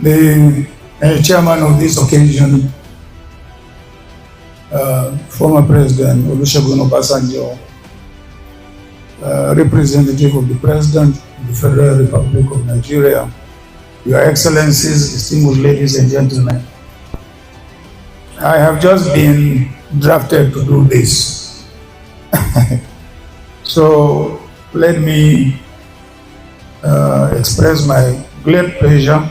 The chairman of this occasion, former President Olusegun Obasanjo, representative of the President of the Federal Republic of Nigeria, Your Excellencies, distinguished ladies and gentlemen, I have just been drafted to do this. So let me express my great pleasure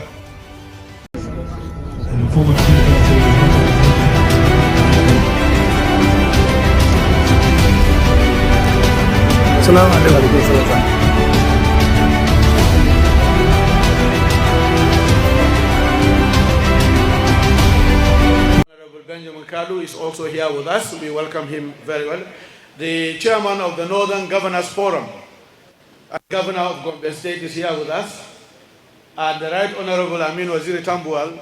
Benjamin Kalu is also here with us. We welcome him very well. The chairman of the Northern Governors Forum, Governor of Gombe State, is here with us. And the Right Honorable Amin Waziri Tambuwal,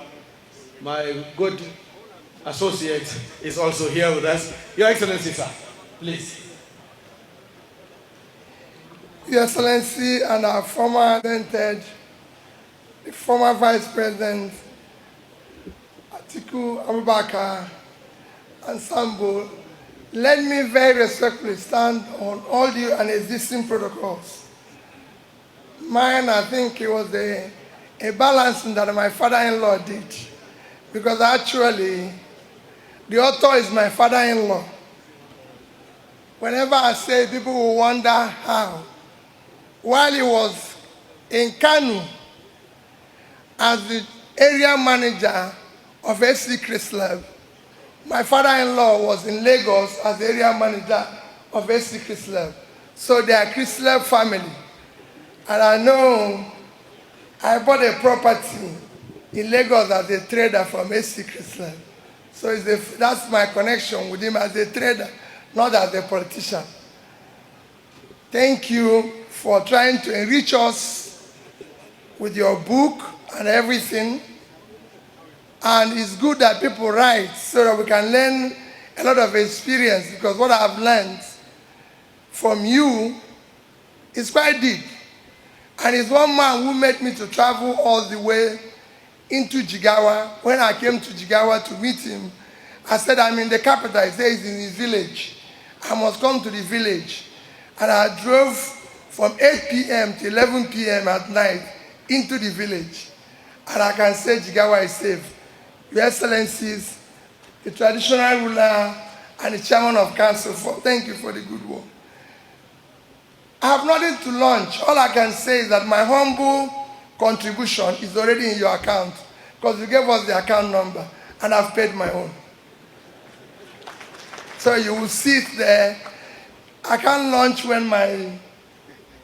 my good associate, is also here with us. Your Excellency, sir, please. Your Excellency and our former president, the former Vice President, Atiku, Abubakar, and Sambo, let me very respectfully stand on all due and existing protocols. Mine, I think it was a balancing that my father-in-law did, because actually, the author is my father-in-law. Whenever I say, people will wonder how. While he was in Kanu as the area manager of SC Chrislev, my father-in-law was in Lagos as the area manager of SC Chrislev. So they are Chrislev family. And I know I bought a property in Lagos as a trader from SC Chrislev. So that's my connection with him as a trader, not as a politician. Thank you for trying to enrich us with your book and everything. And it's good that people write so that we can learn a lot of experience, because what I've learned from you is quite deep. And it's one man who made me to travel all the way into Jigawa. When I came to Jigawa to meet him, I said, I'm in the capital. He said, he's in his village. I must come to the village. And I drove from 8 p.m. to 11 p.m. at night into the village. And I can say Jigawa is safe. Your Excellencies, the traditional ruler and the chairman of council, thank you for the good work. I have nothing to launch. All I can say is that my humble contribution is already in your account, because you gave us the account number, and I've paid my own. So you will see it there. I can't launch when my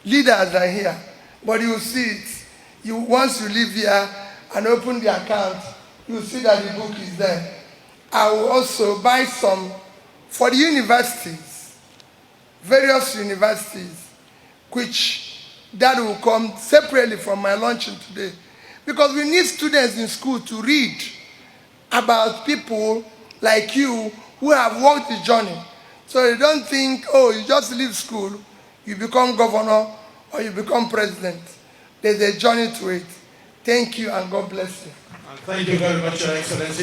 leaders are here, but you will see it. Once you leave here and open the account, you will see that the book is there. I will also buy some for the universities, various universities, which that will come separately from my launching today. Because we need students in school to read about people like you who have walked the journey. So you don't think, oh, you just leave school, you become governor, or you become president. There's a journey to it. Thank you, and God bless you. Thank you very much, Your Excellency.